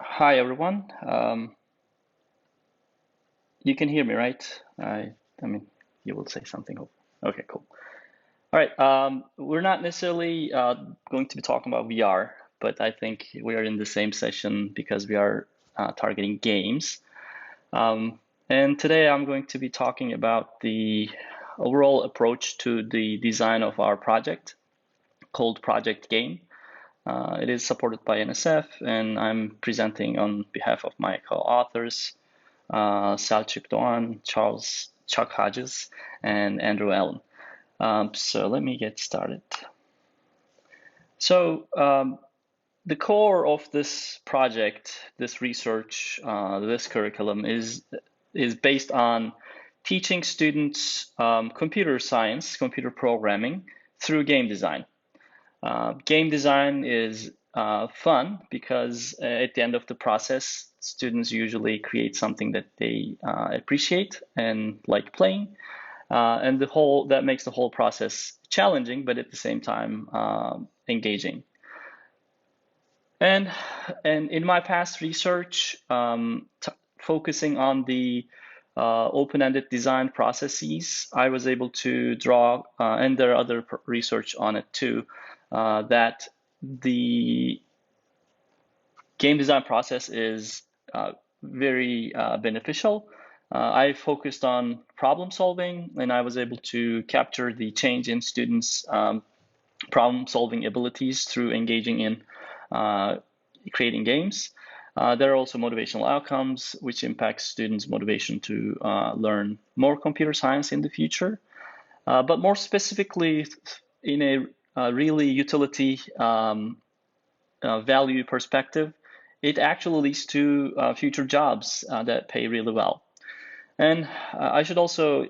Hi everyone. You can hear me, right? I mean, you will say something. Okay, cool. All right. We're not necessarily going to be talking about VR, but I think we are in the same session because we are targeting games. Um, and today I'm going to be talking about the overall approach to the design of our project called Project Game. It is supported by NSF, and I'm presenting on behalf of my co-authors. Selçuk Doğan, Charles Chuck Hodges, and Andrew Allen. So let me get started. So the core of this project, this research, this curriculum is based on teaching students computer science, computer programming through game design. Game design is fun because at the end of the process, students usually create something that they appreciate and like playing, and that makes the whole process challenging, but at the same time engaging. And and in my past research, focusing on the open-ended design processes, I was able to draw, and there are other research on it too, that the game design process is very beneficial. I focused on problem solving, and I was able to capture the change in students' problem solving abilities through engaging in creating games. There are also motivational outcomes, which impact students' motivation to learn more computer science in the future. But more specifically, in a really utility value perspective, it actually leads to future jobs that pay really well. And I should also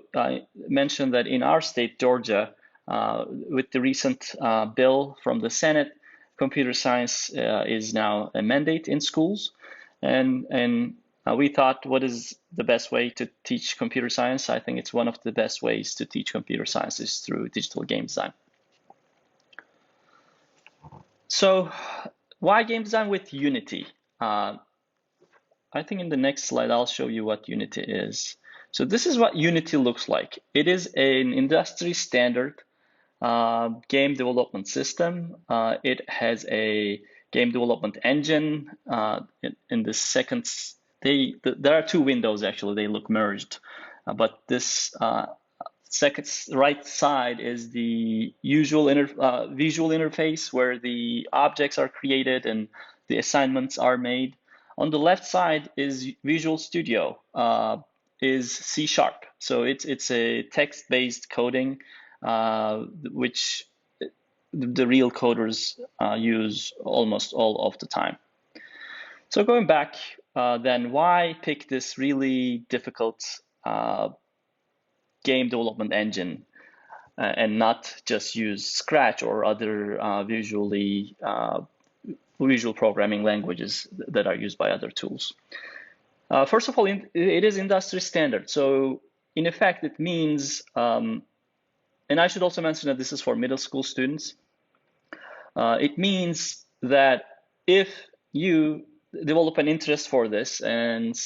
mention that in our state, Georgia, with the recent bill from the Senate, computer science is now a mandate in schools. And we thought, what is the best way to teach computer science? I think it's one of the best ways to teach computer science is through digital game design. So why game design with Unity? Uh, I think in the next slide, I'll show you what Unity is. So this is what Unity looks like. It is an industry standard game development system. It has a game development engine. In the second, there are two windows actually. They look merged, but this second right side is the visual interface where the objects are created and the assignments are made. On the left side is Visual Studio, is C sharp. So it's a text-based coding, which the real coders use almost all of the time. So going back, then why pick this really difficult game development engine and not just use Scratch or other visual programming languages that are used by other tools? First of all, it is industry standard. So in effect, it means, and I should also mention that this is for middle school students. It means that if you develop an interest for this and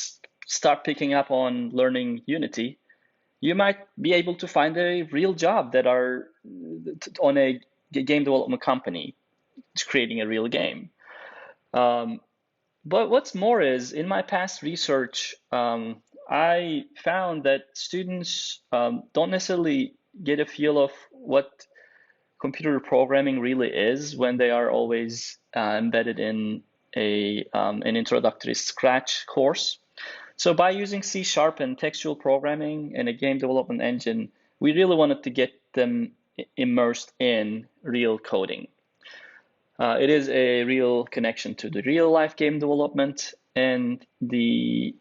start picking up on learning Unity, you might be able to find a real job that are on a game development company creating a real game. But what's more is, in my past research, I found that students don't necessarily get a feel of what computer programming really is when they are always embedded in an introductory Scratch course. So by using C sharp and textual programming and a game development engine, we really wanted to get them immersed in real coding. It is a real connection to the real life game development, and it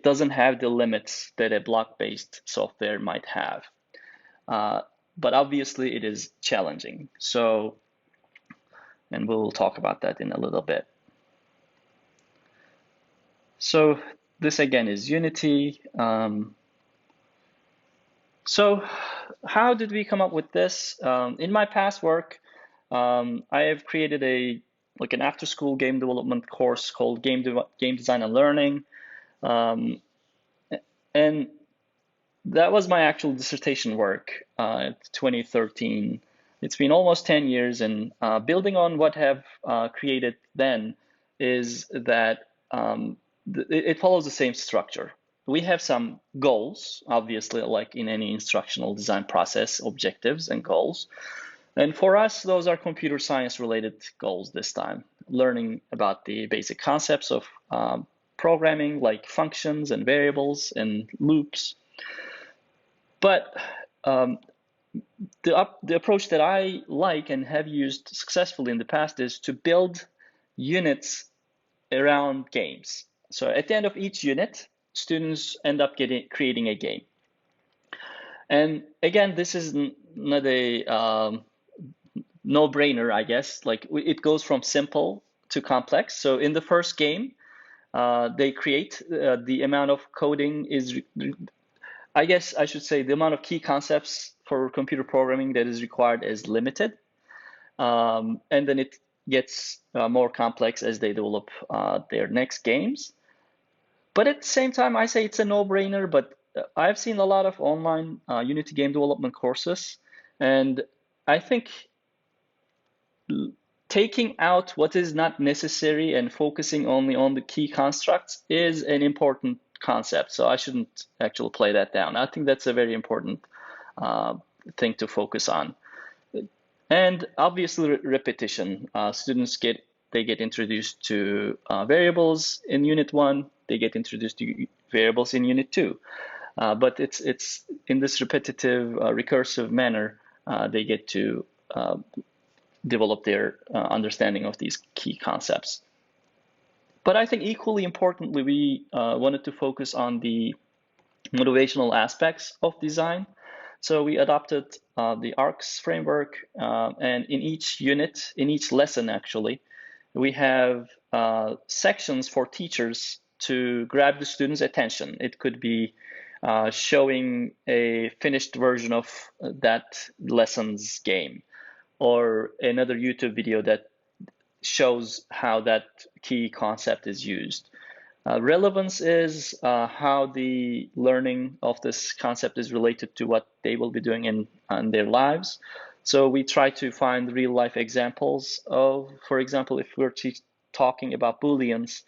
doesn't have the limits that a block-based software might have. But obviously it is challenging. So, and we'll talk about that in a little bit. So this again is Unity. So how did we come up with this? In my past work, I have created a like an after-school game development course called Game Design and Learning, um, and that was my actual dissertation work in 2013. It's been almost 10 years, and building on what have created then is that it follows the same structure. We have some goals, obviously, like in any instructional design process, objectives and goals. And for us, those are computer science related goals this time, learning about the basic concepts of programming, like functions and variables and loops. But the approach that I like and have used successfully in the past is to build units around games. So at the end of each unit, students end up creating a game. And again, this is not a no-brainer, I guess. Like it goes from simple to complex. So in the first game, they create the amount of coding is, I guess I should say, the amount of key concepts for computer programming that is required is limited. And then it gets more complex as they develop their next games. But at the same time, I say it's a no-brainer, but I've seen a lot of online Unity game development courses, and I think taking out what is not necessary and focusing only on the key constructs is an important concept. So I shouldn't actually play that down. I think that's a very important thing to focus on. And obviously repetition. Students get introduced to variables in Unit 1. They get introduced to variables in Unit 2. But it's in this repetitive, recursive manner they get to develop their understanding of these key concepts. But I think equally importantly, we wanted to focus on the motivational aspects of design. So we adopted the ARCS framework, and in each unit, in each lesson actually, we have sections for teachers to grab the students' attention. It could be showing a finished version of that lesson's game, or another YouTube video that shows how that key concept is used. Relevance is how the learning of this concept is related to what they will be doing in their lives. So we try to find real life examples of, for example, if we're talking about Booleans,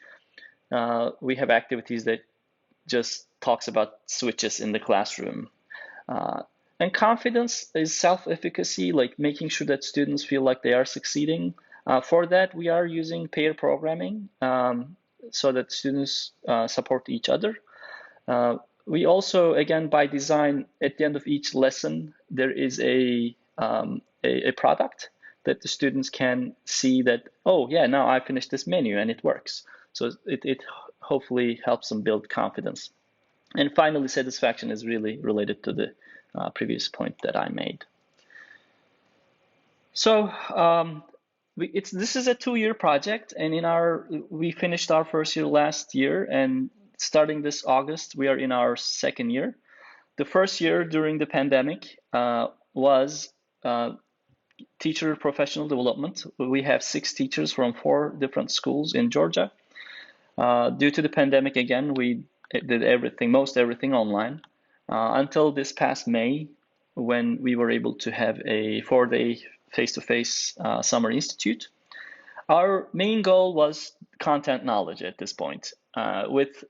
we have activities that just talks about switches in the classroom. And confidence is self-efficacy, like making sure that students feel like they are succeeding. For that, we are using pair programming so that students support each other. We also, again, by design, at the end of each lesson, there is a product that the students can see that, oh, yeah, now I finished this menu and it works. So it hopefully helps them build confidence. And finally, satisfaction is really related to the previous point that I made. So this is a 2-year project, and we finished our first year last year, and starting this August, we are in our second year. The first year during the pandemic was teacher professional development. We have 6 teachers from 4 different schools in Georgia. Due to the pandemic, again, we did most everything online until this past May, when we were able to have a 4-day face-to-face summer institute. Our main goal was content knowledge at this point, with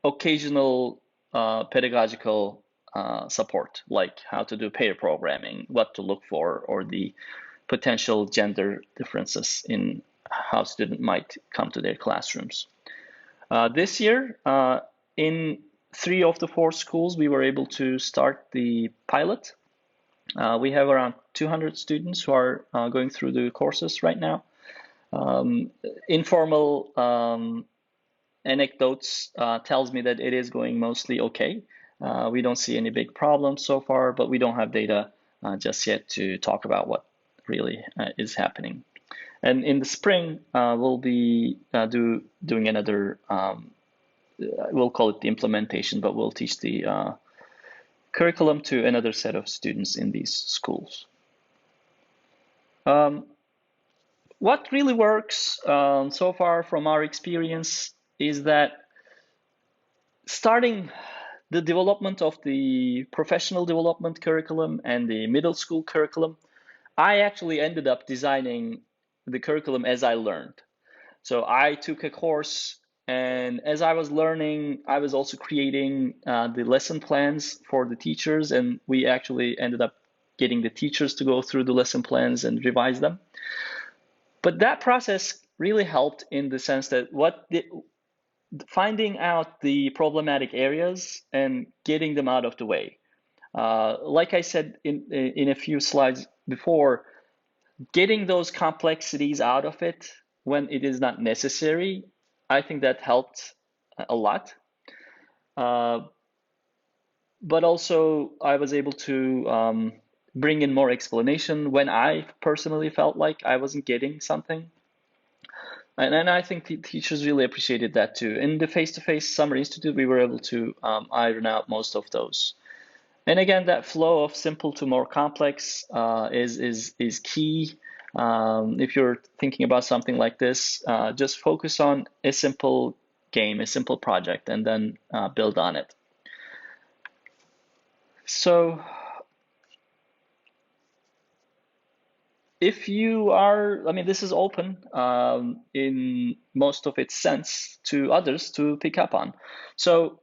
occasional pedagogical support, like how to do pair programming, what to look for, or the potential gender differences in how students might come to their classrooms. This year, in 3 of the 4 schools, we were able to start the pilot. We have around 200 students who are going through the courses right now. Informal anecdotes tells me that it is going mostly okay. We don't see any big problems so far, but we don't have data just yet to talk about what really is happening. And in the spring, we'll be doing another, we'll call it the implementation, but we'll teach the curriculum to another set of students in these schools. what really works so far from our experience is that starting the development of the professional development curriculum and the middle school curriculum, I actually ended up designing the curriculum as I learned. So I took a course, and as I was learning, I was also creating the lesson plans for the teachers, and we actually ended up getting the teachers to go through the lesson plans and revise them. But that process really helped in the sense that finding out the problematic areas and getting them out of the way. Like I said in a few slides before, getting those complexities out of it when it is not necessary, I think that helped a lot. But also, I was able to bring in more explanation when I personally felt like I wasn't getting something. And I think the teachers really appreciated that too. In the face-to-face Summer Institute, we were able to iron out most of those. And again, that flow of simple to more complex is key. If you're thinking about something like this, just focus on a simple game, a simple project, and then build on it. So if you are, I mean, this is open in most of its sense to others to pick up on. So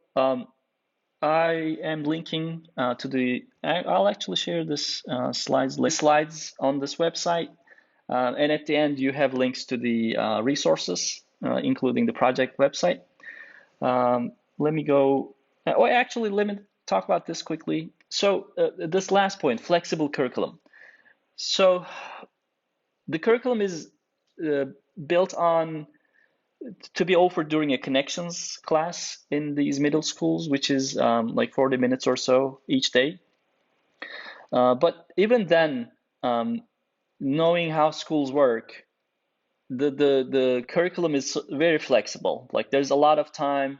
I am linking to the, I'll actually share this slides on this website. And at the end, you have links to the resources, including the project website. Let me go, actually, let me talk about this quickly. So this last point, flexible curriculum. So the curriculum is built on to be offered during a connections class in these middle schools, which is like 40 minutes or so each day. But even then, knowing how schools work, the curriculum is very flexible. Like there's a lot of time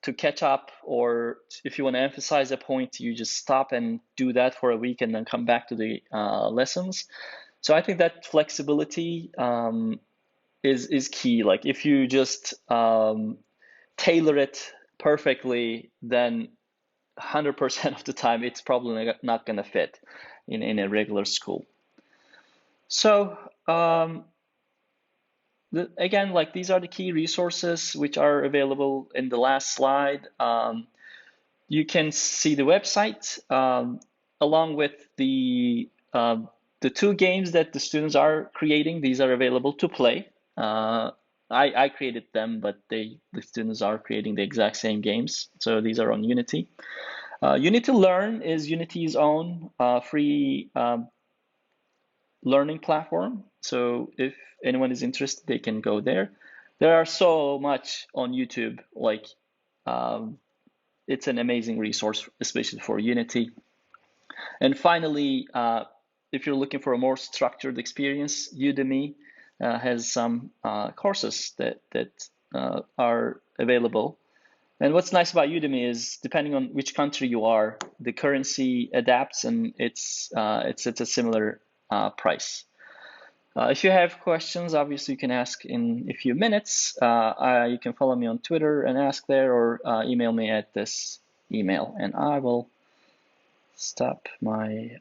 to catch up, or if you want to emphasize a point, you just stop and do that for a week and then come back to the lessons. So I think that flexibility is key. Like if you just tailor it perfectly, then 100% of the time it's probably not going to fit in a regular school. So again, like these are the key resources which are available in the last slide. You can see the website along with the two games that the students are creating. These are available to play. I created them, but the students are creating the exact same games. So these are on Unity. Unity Learn is Unity's own free learning platform. So if anyone is interested, they can go there. There are so much on YouTube. Like it's an amazing resource, especially for Unity. And finally, if you're looking for a more structured experience, Udemy has some courses that are available. And what's nice about Udemy is, depending on which country you are, the currency adapts, and it's at a similar price. If you have questions, obviously you can ask in a few minutes. You can follow me on Twitter and ask there, or email me at this email, and I will stop my